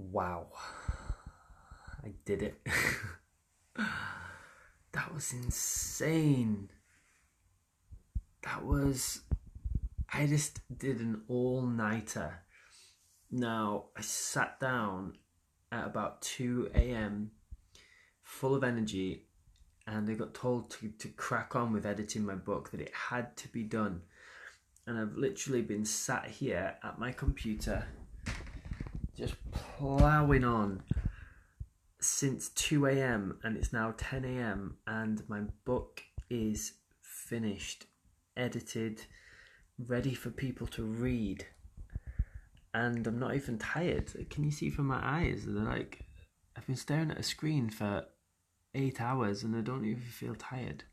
Wow, I did it. That was insane. I just did an all-nighter. Now, I sat down at about 2 a.m. full of energy, and I got told to crack on with editing my book, that it had to be done. And I've literally been sat here at my computer just ploughing on since 2 a.m. and it's now 10 a.m. and my book is finished, edited, ready for people to read. And I'm not even tired. Can you see from my eyes? They're like, I've been staring at a screen for 8 hours and I don't even feel tired.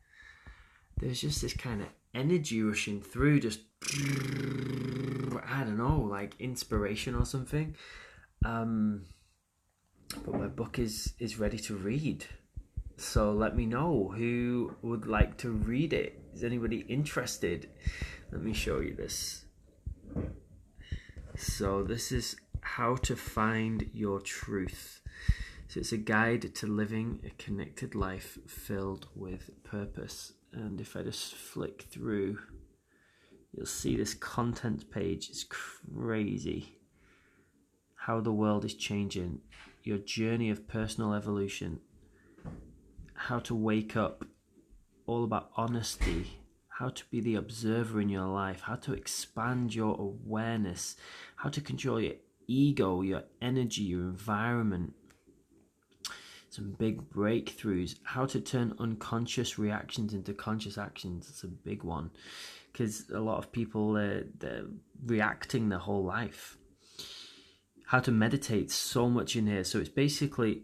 There's just this kind of energy rushing through, just, I don't know, like inspiration or something. But my book is ready to read. So let me know who would like to read it. Is anybody interested? Let me show you this. So this is How to Find Your Truth. So it's a guide to living a connected life filled with purpose. And if I just flick through, you'll see this content page is crazy. How the world is changing, your journey of personal evolution, how to wake up, all about honesty, how to be the observer in your life, how to expand your awareness, how to control your ego, your energy, your environment. Some big breakthroughs, how to turn unconscious reactions into conscious actions. It's a big one because a lot of people, they're reacting their whole life. How to meditate, so much in here. So it's basically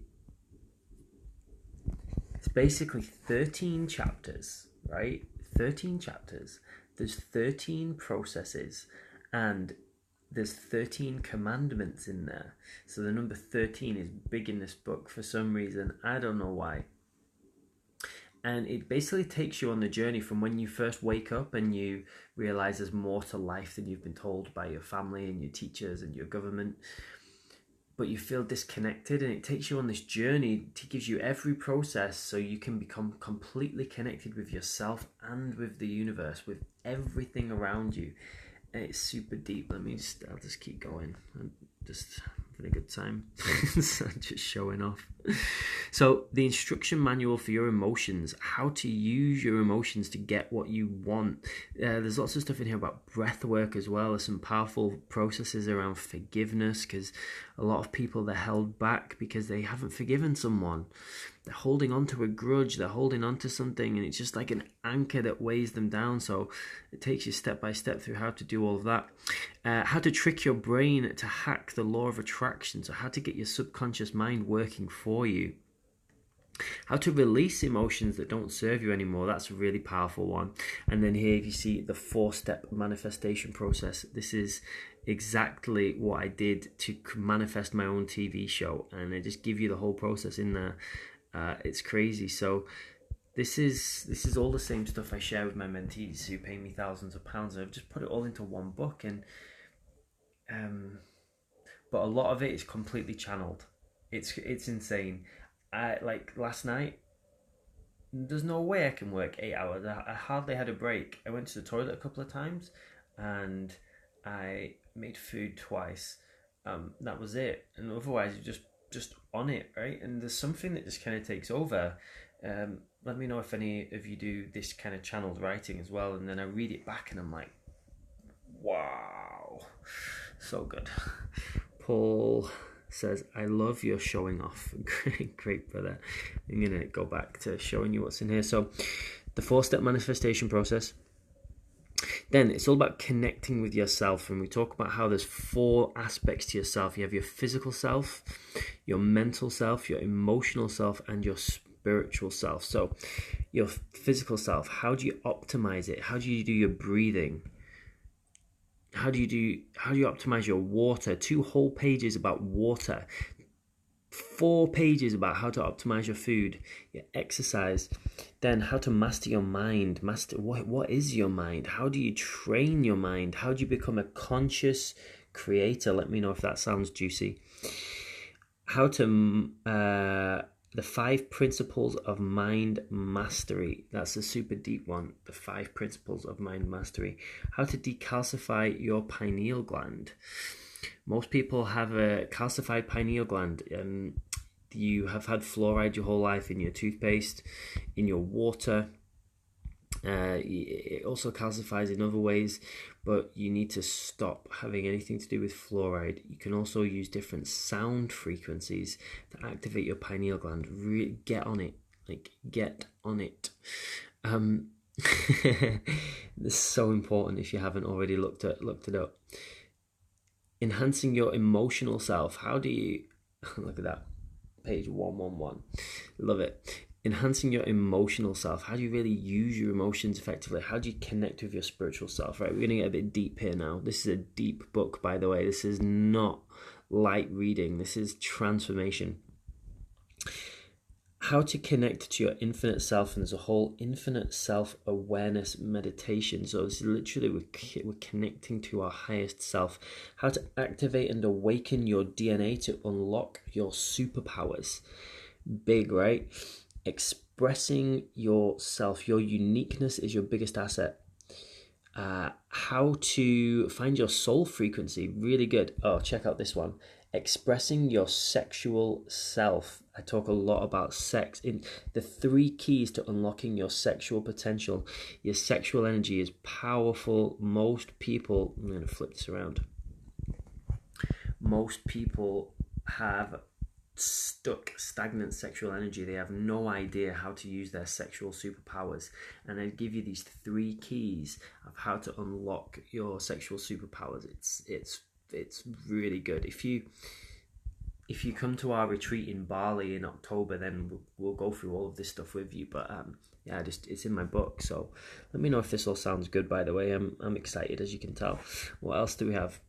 13 chapters, right? 13 chapters. There's 13 processes and there's 13 commandments in there. So the number 13 is big in this book for some reason. I don't know why. And it basically takes you on the journey from when you first wake up and you realize there's more to life than you've been told by your family and your teachers and your government. But you feel disconnected, and it takes you on this journey. It gives you every process so you can become completely connected with yourself and with the universe, with everything around you. And it's super deep. I'll just keep going. I'm just having a good time. So just showing off. So the instruction manual for your emotions, how to use your emotions to get what you want. There's lots of stuff in here about breath work as well. There's some powerful processes around forgiveness, because a lot of people, they're held back because they haven't forgiven someone. They're holding on to a grudge, they're holding on to something, and it's just like an anchor that weighs them down. So it takes you step by step through how to do all of that. How to trick your brain to hack the law of attraction. So how to get your subconscious mind working for you. How to release emotions that don't serve you anymore. That's a really powerful one. And then here, if you see the 4-step manifestation process, this is exactly what I did to manifest my own TV show. And I just give you the whole process in there. It's crazy. So this is all the same stuff I share with my mentees who pay me thousands of pounds. I've just put it all into one book, and but a lot of it is completely channeled. It's insane. Like last night, there's no way I can work 8 hours. I hardly had a break. I went to the toilet a couple of times, and I made food twice. That was it. And otherwise, you're just on it, right? And there's something that just kind of takes over. Let me know if any of you do this kind of channeled writing as well. And then I read it back, and I'm like, wow, so good. Paul says, I love your showing off. Great, brother. I'm going to go back to showing you what's in here. So the 4-step manifestation process. Then it's all about connecting with yourself. And we talk about how there's 4 aspects to yourself. You have your physical self, your mental self, your emotional self, and your spiritual self. So your physical self, how do you optimize it? How do you do your breathing? How do you optimize your water? 2 whole pages about water. 4 pages about how to optimize your food, your exercise. Then how to master your mind. What is your mind? How do you train your mind? How do you become a conscious creator? Let me know if that sounds juicy. how to the 5 principles of mind mastery. That's a super deep one. The 5 principles of mind mastery. How to decalcify your pineal gland. Most people have a calcified pineal gland. You have had fluoride your whole life in your toothpaste, in your water. It also calcifies in other ways, but you need to stop having anything to do with fluoride. You can also use different sound frequencies to activate your pineal gland. Get on it, get on it. This is so important if you haven't already looked it up. Enhancing your emotional self. How do you look at that? Page 111. Love it. Enhancing your emotional self. How do you really use your emotions effectively? How do you connect with your spiritual self? Right, we're going to get a bit deep here now. This is a deep book, by the way. This is not light reading. This is transformation. How to connect to your infinite self, and there's a whole infinite self-awareness meditation. So it's literally we're connecting to our highest self. How to activate and awaken your DNA to unlock your superpowers. Big, right? Expressing yourself. Your uniqueness is your biggest asset. How to find your soul frequency. Really good. Oh, check out this one. Expressing your sexual self. I talk a lot about sex in the 3 keys to unlocking your sexual potential. Your sexual energy is powerful. Most people, I'm going to flip this around. Most people have stagnant sexual energy. They have no idea how to use their sexual superpowers, and I give you these 3 keys of how to unlock your sexual superpowers. It's really good. If you come to our retreat in Bali in October, then we'll go through all of this stuff with you. But it's in my book. So let me know if this all sounds good. By the way, I'm excited, as you can tell. What else do we have?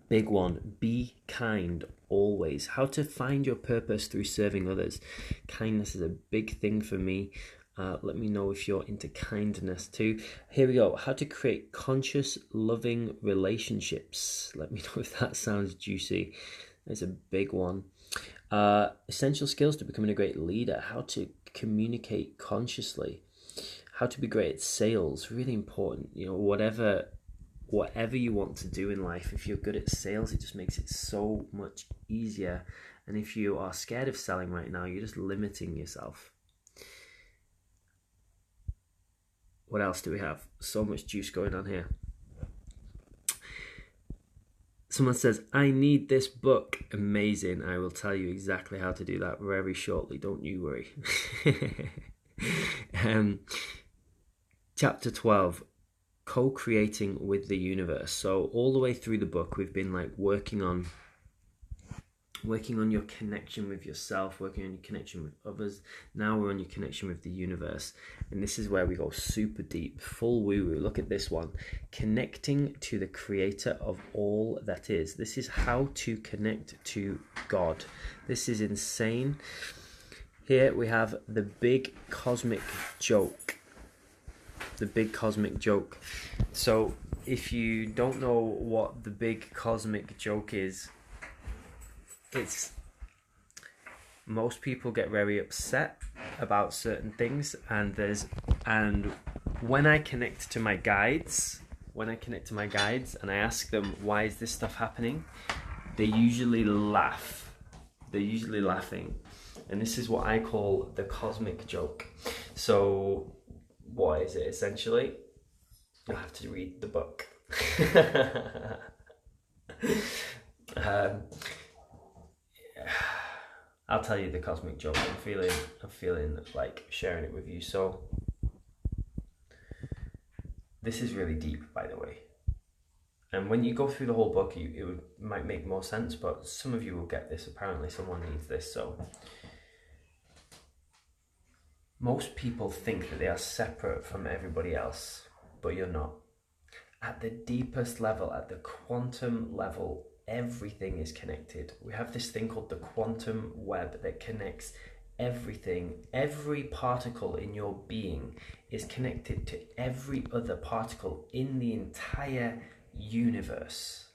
Big one. Be kind always. How to find your purpose through serving others. Kindness is a big thing for me. Let me know if you're into kindness too. Here we go. How to create conscious, loving relationships. Let me know if that sounds juicy. That's a big one. Essential skills to becoming a great leader. How to communicate consciously. How to be great at sales. Really important. Whatever you want to do in life, if you're good at sales, it just makes it so much easier. And if you are scared of selling right now, you're just limiting yourself. What else do we have? So much juice going on here. Someone says, I need this book. Amazing. I will tell you exactly how to do that very shortly. Don't you worry. Chapter 12. Co-creating with the universe. So all the way through the book, we've been working on your connection with yourself, working on your connection with others. Now we're on your connection with the universe, and this is where we go super deep, full woo-woo. Look at this one. Connecting to the creator of all that is. This is how to connect to God. This is insane. Here we have the big cosmic joke. The big cosmic joke. So if you don't know what the big cosmic joke is, it's most people get very upset about certain things, and when I connect to my guides and I ask them, why is this stuff happening, they usually laugh. They're usually laughing, and this is what I call the cosmic joke. So what is it essentially? You'll have to read the book. I'll tell you the cosmic joke. I'm feeling like sharing it with you. So this is really deep, by the way. And when you go through the whole book, it might make more sense, but some of you will get this. Apparently someone needs this. So most people think that they are separate from everybody else, but you're not. At the deepest level, at the quantum level, everything is connected. We have this thing called the quantum web that connects everything. Every particle in your being is connected to every other particle in the entire universe.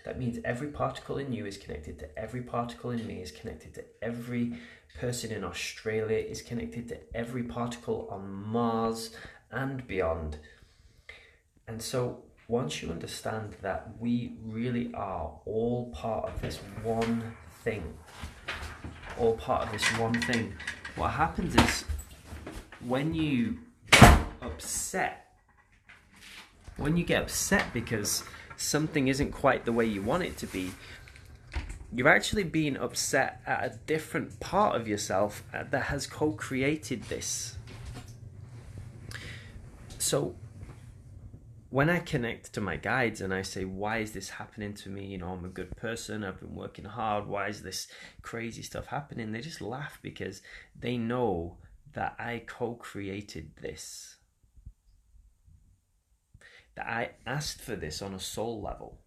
That means every particle in you is connected to every particle in me, is connected to every person in Australia, is connected to every particle on Mars and beyond. And so once you understand that we really are all part of this one thing, what happens is when you get upset because something isn't quite the way you want it to be, you're actually being upset at a different part of yourself that has co-created this. So when I connect to my guides and I say, why is this happening to me? You know, I'm a good person, I've been working hard, why is this crazy stuff happening? They just laugh because they know that I co-created this. That I asked for this on a soul level.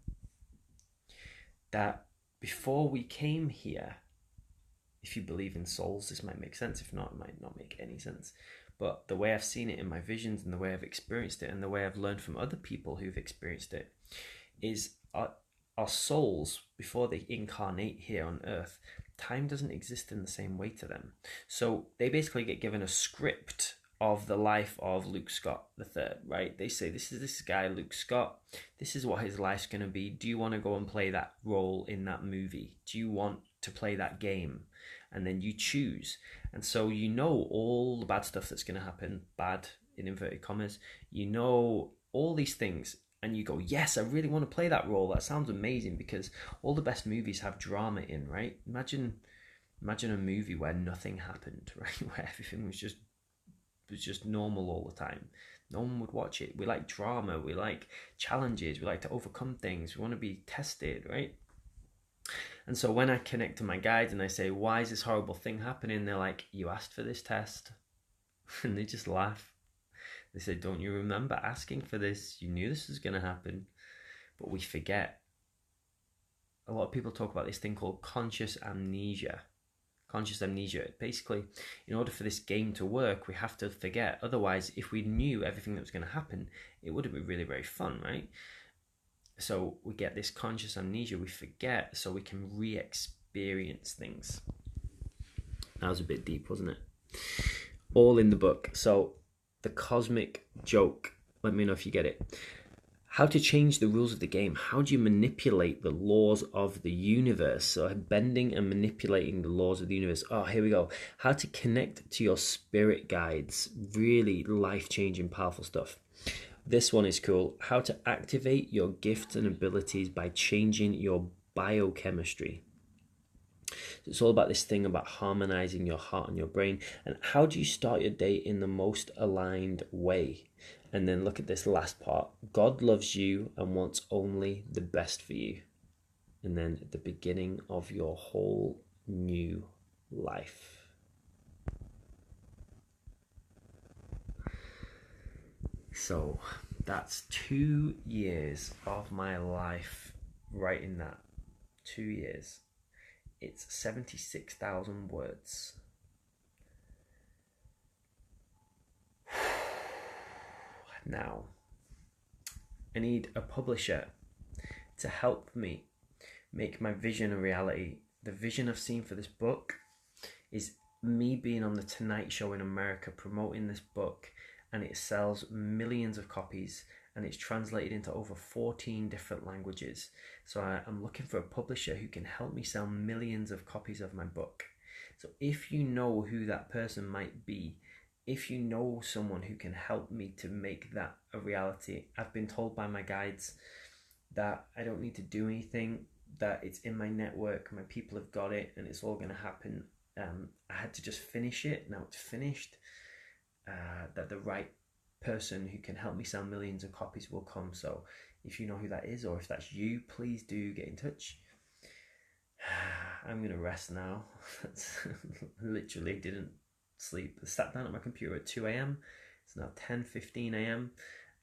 That before we came here, if you believe in souls, this might make sense. If not, it might not make any sense. But the way I've seen it in my visions and the way I've experienced it and the way I've learned from other people who've experienced it is our souls, before they incarnate here on earth, time doesn't exist in the same way to them. So they basically get given a script of the life of Luke Scott III, right? They say, this is this guy, Luke Scott. This is what his life's going to be. Do you want to go and play that role in that movie? Do you want to play that game? And then you choose. And so you know all the bad stuff that's going to happen, bad in inverted commas. You know all these things. And you go, yes, I really want to play that role. That sounds amazing, because all the best movies have drama in, right? Imagine a movie where nothing happened, right? Where everything was just normal all the time. No one would watch it. We like drama. We like challenges. We like to overcome things. We want to be tested, right? And so when I connect to my guides and I say, why is this horrible thing happening? They're like, you asked for this test. And they just laugh. They say, don't you remember asking for this? You knew this was going to happen. But we forget. A lot of people talk about this thing called conscious amnesia. Conscious amnesia. Basically, in order for this game to work, we have to forget. Otherwise, if we knew everything that was going to happen, it would have been really very fun, right? So we get this conscious amnesia. We forget so we can re-experience things. That was a bit deep, wasn't it? All in the book. So the cosmic joke. Let me know if you get it. How to change the rules of the game. How do you manipulate the laws of the universe? So bending and manipulating the laws of the universe. Oh, here we go. How to connect to your spirit guides. Really life-changing, powerful stuff. This one is cool. How to activate your gifts and abilities by changing your biochemistry. So it's all about this thing about harmonizing your heart and your brain. And how do you start your day in the most aligned way? And then look at this last part. God loves you and wants only the best for you. And then at the beginning of your whole new life. So that's 2 years of my life writing that. 2 years. It's 76,000 words. Now, I need a publisher to help me make my vision a reality. The vision I've seen for this book is me being on the Tonight Show in America promoting this book, and it sells millions of copies and it's translated into over 14 different languages. So I'm looking for a publisher who can help me sell millions of copies of my book. So if you know who that person might be, if you know someone who can help me to make that a reality, I've been told by my guides that I don't need to do anything, that it's in my network, my people have got it, and it's all going to happen. I had to just finish it. Now it's finished. That the right person who can help me sell millions of copies will come. So if you know who that is, or if that's you, please do get in touch. I'm going to rest now. Literally didn't sleep. I sat down at my computer at 2 a.m. It's now 10:15 a.m.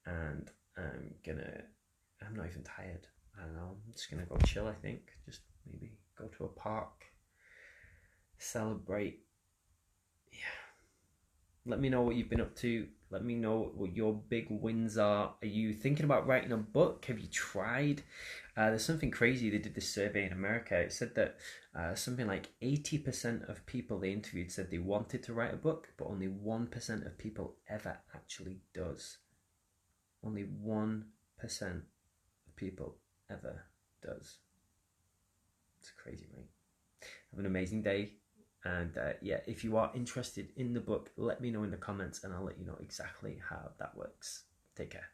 and I'm not even tired. I don't know. I'm just going to go chill, I think. Just maybe go to a park. Celebrate. Yeah. Let me know what you've been up to. Let me know what your big wins are. Are you thinking about writing a book? Have you tried? There's something crazy. They did this survey in America. It said that something like 80% of people they interviewed said they wanted to write a book, but only 1% of people ever actually does. Only 1% of people ever does. It's crazy, right? Have an amazing day. And yeah, if you are interested in the book, let me know in the comments and I'll let you know exactly how that works. Take care.